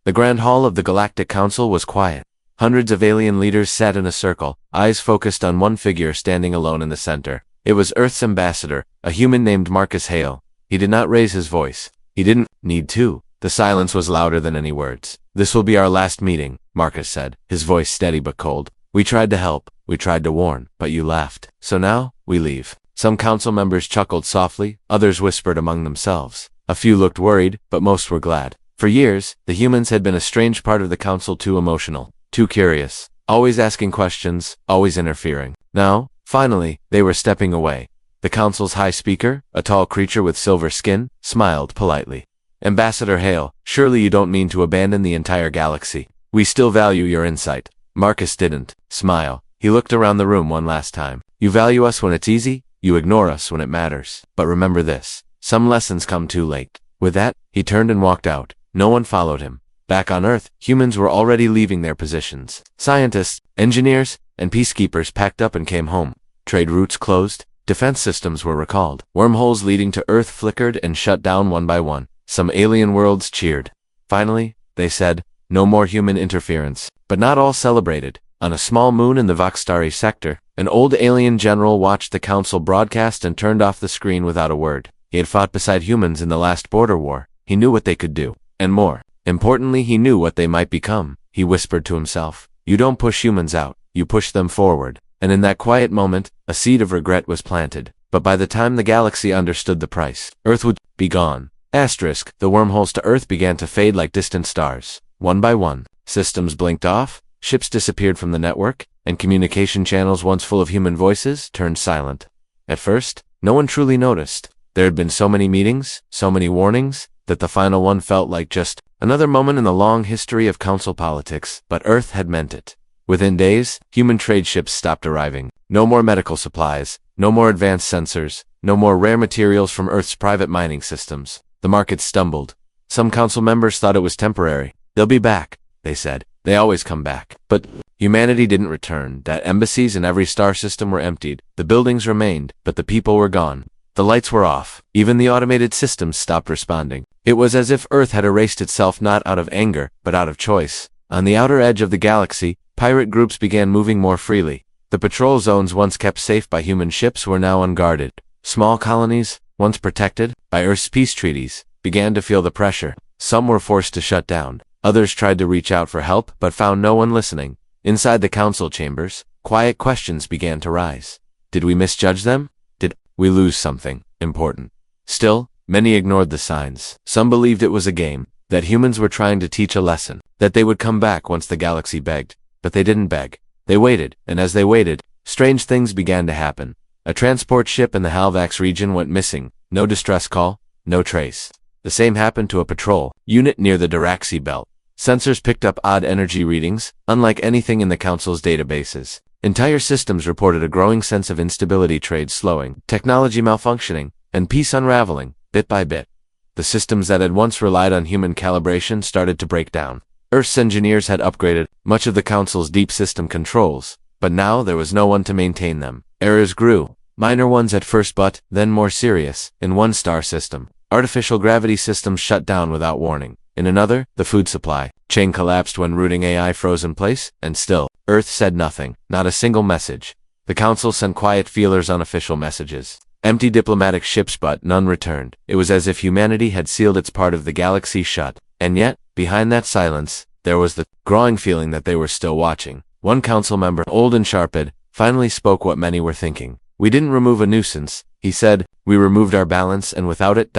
The Grand Hall of the Galactic Council was quiet. Hundreds of alien leaders sat in a circle, eyes focused on one figure standing alone in the center. It was Earth's ambassador, a human named Marcus Hale. He did not raise his voice. He didn't need to. The silence was louder than any words. "This will be our last meeting," Marcus said, his voice steady but cold. "We tried to help. We tried to warn, but you laughed. So now, we leave." Some council members chuckled softly, others whispered among themselves. A few looked worried, but most were glad. For years, the humans had been a strange part of the council, too emotional, too curious, always asking questions, always interfering. Now, finally, they were stepping away. The council's high speaker, a tall creature with silver skin, smiled politely. "Ambassador Hale, surely you don't mean to abandon the entire galaxy. We still value your insight." Marcus didn't smile. He looked around the room one last time. "You value us when it's easy, you ignore us when it matters. But remember this, some lessons come too late." With that, he turned and walked out. No one followed him. Back on Earth, humans were already leaving their positions. Scientists, engineers, and peacekeepers packed up and came home. Trade routes closed, defense systems were recalled. Wormholes leading to Earth flickered and shut down one by one. Some alien worlds cheered. Finally, they said, no more human interference. But not all celebrated. On a small moon in the Voxtari sector, an old alien general watched the council broadcast and turned off the screen without a word. He had fought beside humans in the last border war. He knew what they could do. And more importantly, he knew what they might become. He whispered to himself, "You don't push humans out, you push them forward." And in that quiet moment, a seed of regret was planted. But by the time the galaxy understood the price, Earth would be gone. Asterisk, the wormholes to Earth began to fade like distant stars. One by one, systems blinked off, ships disappeared from the network, and communication channels once full of human voices turned silent. At first, no one truly noticed. There had been so many meetings, so many warnings, that the final one felt like just another moment in the long history of council politics, but Earth had meant it. Within days, human trade ships stopped arriving. No more medical supplies, no more advanced sensors, no more rare materials from Earth's private mining systems. The market stumbled. Some council members thought it was temporary. "They'll be back," they said. "They always come back." But humanity didn't return. That embassies in every star system were emptied. The buildings remained, but the people were gone. The lights were off. Even the automated systems stopped responding. It was as if Earth had erased itself not out of anger, but out of choice. On the outer edge of the galaxy, pirate groups began moving more freely. The patrol zones once kept safe by human ships were now unguarded. Small colonies, once protected by Earth's peace treaties, began to feel the pressure. Some were forced to shut down. Others tried to reach out for help, but found no one listening. Inside the council chambers, quiet questions began to rise. Did we misjudge them? Did we lose something important? Still, many ignored the signs. Some believed it was a game, that humans were trying to teach a lesson, that they would come back once the galaxy begged. But they didn't beg. They waited, and as they waited, strange things began to happen. A transport ship in the Halvax region went missing. No distress call, no trace. The same happened to a patrol unit near the Diraxi belt. Sensors picked up odd energy readings, unlike anything in the Council's databases. Entire systems reported a growing sense of instability, trade slowing, technology malfunctioning, and peace unraveling, bit by bit. The systems that had once relied on human calibration started to break down. Earth's engineers had upgraded much of the Council's deep system controls, but now there was no one to maintain them. Errors grew, minor ones at first but, then more serious. In one star system, artificial gravity systems shut down without warning. In another, the food supply chain collapsed when routing AI froze in place, and still, Earth said nothing, not a single message. The Council sent quiet feelers on official messages. Empty diplomatic ships, but none returned. It was as if humanity had sealed its part of the galaxy shut. And yet, behind that silence, there was the growing feeling that they were still watching. One council member, old and sharp-eyed, finally spoke what many were thinking. "We didn't remove a nuisance," he said. "We removed our balance, and without it,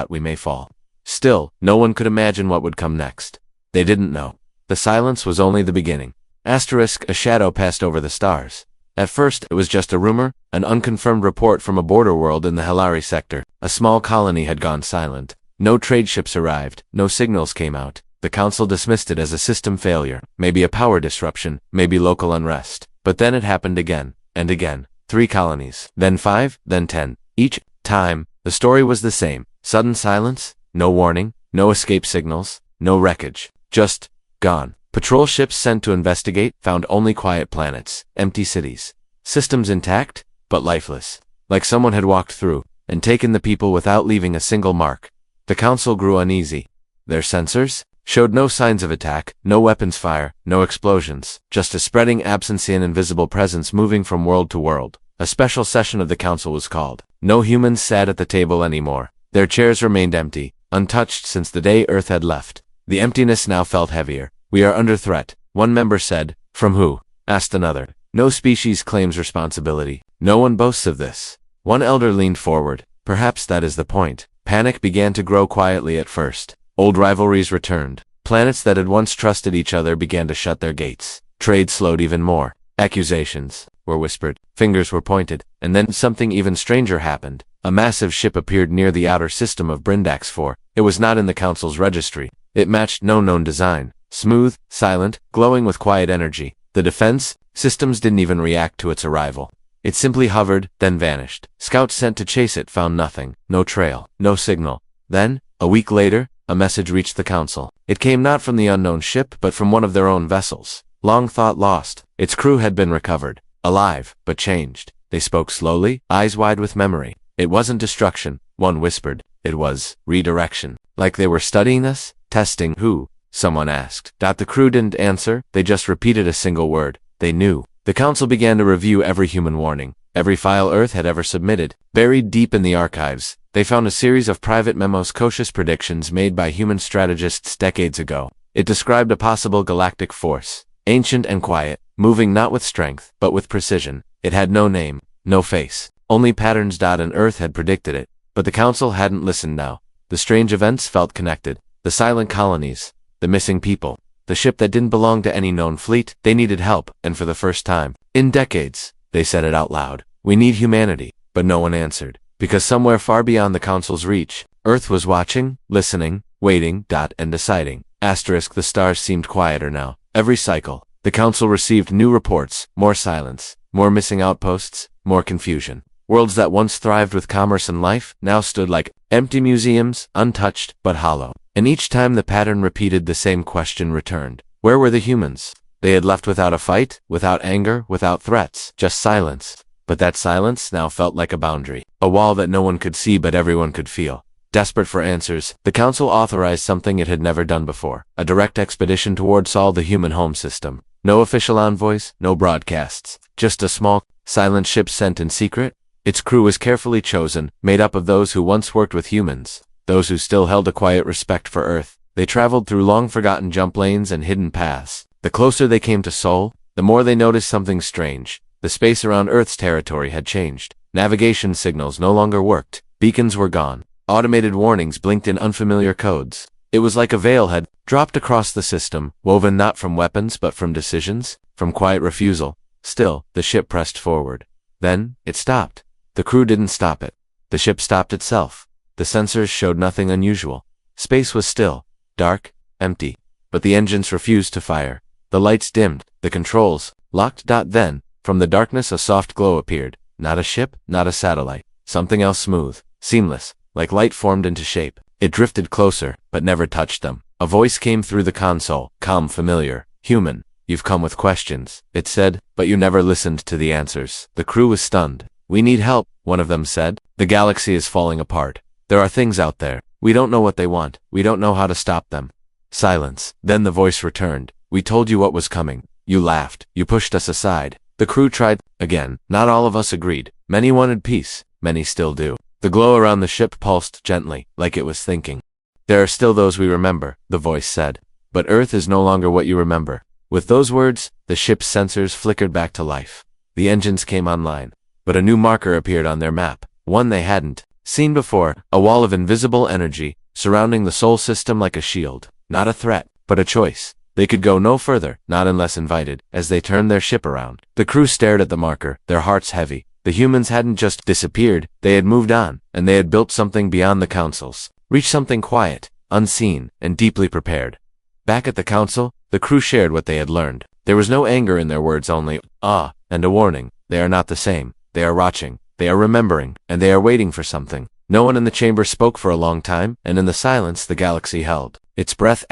we may fall." Still, no one could imagine what would come next. They didn't know. The silence was only the beginning. Asterisk, a shadow passed over the stars. At first, it was just a rumor, an unconfirmed report from a border world in the Helari sector. A small colony had gone silent. No trade ships arrived, no signals came out. The Council dismissed it as a system failure, maybe a power disruption, maybe local unrest. But then it happened again, and again. 3 colonies, then 5, then 10. Each time, the story was the same. Sudden silence, no warning, no escape signals, no wreckage. Just gone. Patrol ships sent to investigate found only quiet planets, empty cities. Systems intact, but lifeless. Like someone had walked through and taken the people without leaving a single mark. The Council grew uneasy. Their sensors? showed no signs of attack, no weapons fire, no explosions, just a spreading absence and invisible presence moving from world to world. A special session of the council was called. No humans sat at the table anymore. Their chairs remained empty, untouched since the day Earth had left. The emptiness now felt heavier. "We are under threat," one member said. "From who?" asked another. "No species claims responsibility. No one boasts of this." One elder leaned forward. "Perhaps that is the point." Panic began to grow quietly at first. Old rivalries returned. Planets that had once trusted each other began to shut their gates. Trade slowed even more. Accusations were whispered. Fingers were pointed. And then something even stranger happened. A massive ship appeared near the outer system of Brindax 4. It was not in the Council's registry. It matched no known design. Smooth, silent, glowing with quiet energy. The defense systems didn't even react to its arrival. It simply hovered, then vanished. Scouts sent to chase it found nothing. No trail, no signal. Then, a week later, a message reached the Council. It came not from the unknown ship, but from one of their own vessels. Long thought lost. Its crew had been recovered. Alive, but changed. They spoke slowly, eyes wide with memory. "It wasn't destruction," one whispered. "It was redirection." "Like they were studying us? Testing who?" someone asked. The crew didn't answer. They just repeated a single word. They knew. The Council began to review every human warning, every file Earth had ever submitted. Buried deep in the archives, they found a series of private memos, cautious predictions made by human strategists decades ago. It described a possible galactic force, ancient and quiet, moving not with strength, but with precision. It had no name, no face, only patterns. And Earth had predicted it. But the Council hadn't listened now. The strange events felt connected. The silent colonies, the missing people, the ship that didn't belong to any known fleet. They needed help, and for the first time in decades, they said it out loud. "We need humanity." But no one answered. Because somewhere far beyond the Council's reach, Earth was watching, listening, waiting, and deciding. The stars seemed quieter now. Every cycle, the Council received new reports, more silence, more missing outposts, more confusion. Worlds that once thrived with commerce and life now stood like empty museums, untouched but hollow. And each time the pattern repeated, the same question returned. Where were the humans? They had left without a fight, without anger, without threats, just silence. But that silence now felt like a boundary, a wall that no one could see but everyone could feel. Desperate for answers, the Council authorized something it had never done before, a direct expedition towards all the human home system. No official envoys, no broadcasts, just a small, silent ship sent in secret. Its crew was carefully chosen, made up of those who once worked with humans, those who still held a quiet respect for Earth. They traveled through long-forgotten jump lanes and hidden paths. The closer they came to Sol, the more they noticed something strange. The space around Earth's territory had changed. Navigation signals no longer worked. Beacons were gone. Automated warnings blinked in unfamiliar codes. It was like a veil had dropped across the system, woven not from weapons but from decisions, from quiet refusal. Still, the ship pressed forward. Then, it stopped. The crew didn't stop it. The ship stopped itself. The sensors showed nothing unusual. Space was still, dark, empty. But the engines refused to fire. The lights dimmed, the controls locked. Then, from the darkness a soft glow appeared. Not a ship, not a satellite. Something else smooth, seamless, like light formed into shape. It drifted closer, but never touched them. A voice came through the console, calm, familiar. "Human, you've come with questions," it said, "but you never listened to the answers." The crew was stunned. "We need help," one of them said. "The galaxy is falling apart. There are things out there. We don't know what they want. We don't know how to stop them." Silence. Then the voice returned. "We told you what was coming. You laughed. You pushed us aside." The crew tried again. Not all of us agreed. Many wanted peace. Many still do. The glow around the ship pulsed gently, like it was thinking. "There are still those we remember," the voice said. "But Earth is no longer what you remember." With those words, the ship's sensors flickered back to life. The engines came online. But a new marker appeared on their map, one they hadn't seen before, a wall of invisible energy, surrounding the Sol system like a shield. Not a threat, but a choice. They could go no further, not unless invited. As they turned their ship around, the crew stared at the marker, their hearts heavy. The humans hadn't just disappeared, they had moved on, and they had built something beyond the Council's. Reached something quiet, unseen, and deeply prepared. Back at the Council, the crew shared what they had learned. There was no anger in their words, only awe and a warning. They are not the same. They are watching, they are remembering, and they are waiting for something. No one in the chamber spoke for a long time, and in the silence the galaxy held its breath.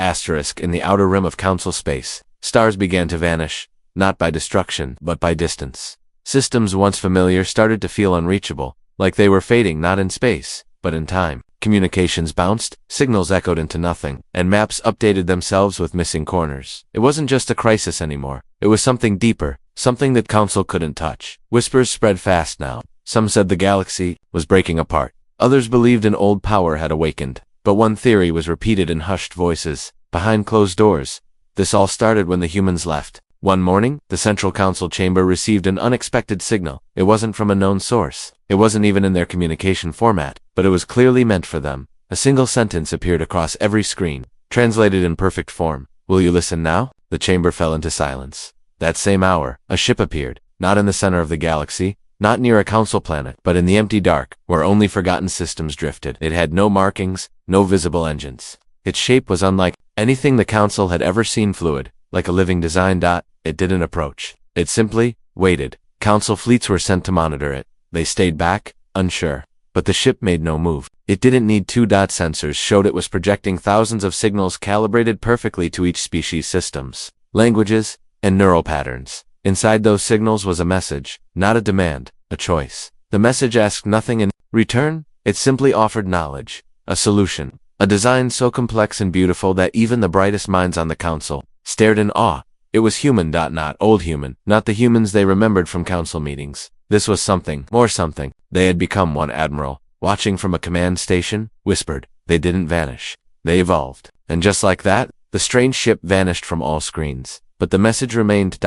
In the outer rim of Council space, stars began to vanish, not by destruction, but by distance. Systems once familiar started to feel unreachable, like they were fading not in space, but in time. Communications bounced, signals echoed into nothing, and maps updated themselves with missing corners. It wasn't just a crisis anymore. It was something deeper, something that Council couldn't touch. Whispers spread fast now. Some said the galaxy was breaking apart. Others believed an old power had awakened. But one theory was repeated in hushed voices, behind closed doors. This all started when the humans left. One morning, the Central Council chamber received an unexpected signal. It wasn't from a known source. It wasn't even in their communication format, but it was clearly meant for them. A single sentence appeared across every screen, translated in perfect form. "Will you listen now?" The chamber fell into silence. That same hour, a ship appeared, not in the center of the galaxy, not near a council planet, but in the empty dark, where only forgotten systems drifted. It had no markings, no visible engines. Its shape was unlike anything the council had ever seen, fluid, like a living design. It didn't approach. It simply waited. Council fleets were sent to monitor it. They stayed back, unsure. But the ship made no move. It didn't need two sensors showed it was projecting thousands of signals calibrated perfectly to each species' systems, languages, and neural patterns. Inside those signals was a message, not a demand, a choice. The message asked nothing in return. It simply offered knowledge, a solution, a design so complex and beautiful that even the brightest minds on the council stared in awe. It was human, not old human, not the humans they remembered from council meetings. This was something, more something. They had become one admiral, watching from a command station, whispered. They didn't vanish. They evolved. And just like that, the strange ship vanished from all screens. But the message remained.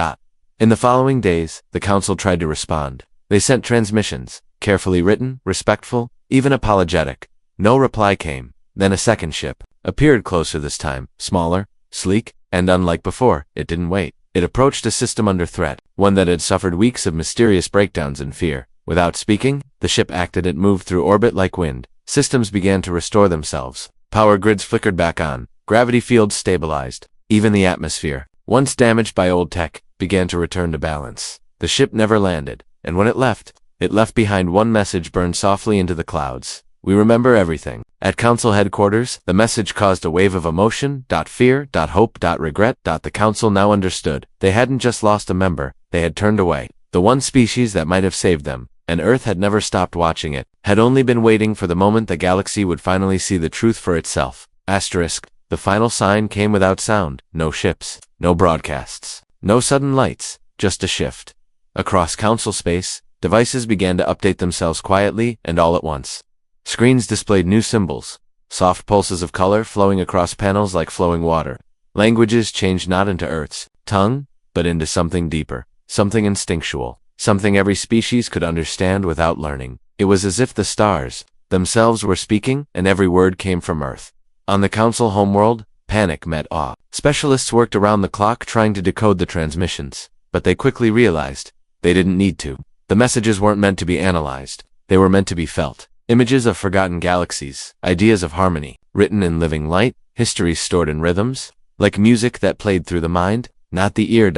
In the following days, the council tried to respond. They sent transmissions, carefully written, respectful, even apologetic. No reply came. Then a second ship appeared closer this time, smaller, sleek, and unlike before. It didn't wait. It approached a system under threat, one that had suffered weeks of mysterious breakdowns and fear. Without speaking, the ship acted. It moved through orbit like wind. Systems began to restore themselves. Power grids flickered back on. Gravity fields stabilized. Even the atmosphere, once damaged by old tech, began to return to balance. The ship never landed, and when it left behind one message burned softly into the clouds. We remember everything. At council headquarters, the message caused a wave of emotion, fear, hope, regret. The council now understood. They hadn't just lost a member, they had turned away. The one species that might have saved them, and Earth had never stopped watching it, had only been waiting for the moment the galaxy would finally see the truth for itself. The final sign came without sound. No ships, no broadcasts, no sudden lights, just a shift. Across council space, devices began to update themselves quietly and all at once. Screens displayed new symbols, soft pulses of color flowing across panels like flowing water. Languages changed not into Earth's tongue, but into something deeper, something instinctual, something every species could understand without learning. It was as if the stars themselves were speaking, and every word came from Earth. On the council homeworld, panic met awe. Specialists worked around the clock trying to decode the transmissions, but they quickly realized they didn't need to. The messages weren't meant to be analyzed. They were meant to be felt. Images of forgotten galaxies, ideas of harmony, written in living light, histories stored in rhythms, like music that played through the mind, not the ear.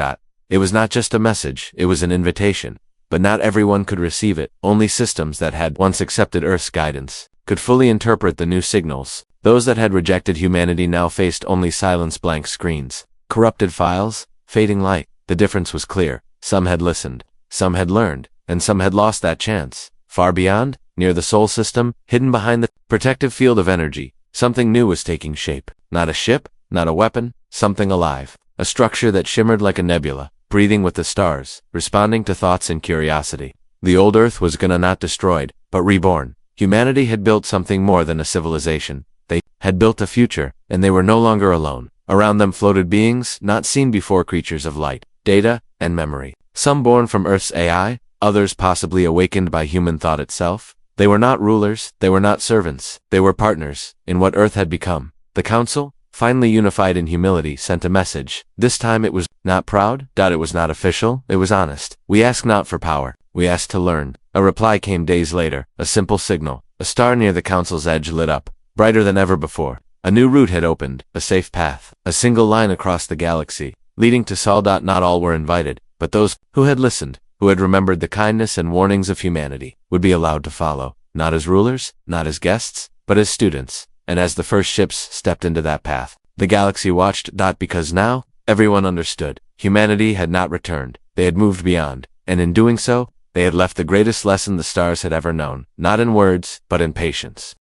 It was not just a message, it was an invitation. But not everyone could receive it. Only systems that had once accepted Earth's guidance could fully interpret the new signals. Those that had rejected humanity now faced only silence, blank screens, corrupted files, fading light. The difference was clear. Some had listened, some had learned, and some had lost that chance. Far beyond, near the Sol system, hidden behind the protective field of energy, something new was taking shape. Not a ship, not a weapon, something alive. A structure that shimmered like a nebula, breathing with the stars, responding to thoughts and curiosity. The old Earth was not destroyed, but reborn. Humanity had built something more than a civilization. They had built a future, and they were no longer alone. Around them floated beings not seen before, creatures of light, data, and memory. Some born from Earth's AI, others possibly awakened by human thought itself. They were not rulers, they were not servants, they were partners in what Earth had become. The Council, finally unified in humility, sent a message. This time it was not proud. It was not official, it was honest. We ask not for power, we ask to learn. A reply came days later, a simple signal. A star near the Council's edge lit up, brighter than ever before. A new route had opened, a safe path, a single line across the galaxy, leading to Sol. Not all were invited, but those who had listened, who had remembered the kindness and warnings of humanity, would be allowed to follow, not as rulers, not as guests, but as students. And as the first ships stepped into that path, the galaxy watched. Because now, everyone understood. Humanity had not returned, they had moved beyond, and in doing so, they had left the greatest lesson the stars had ever known, not in words, but in patience.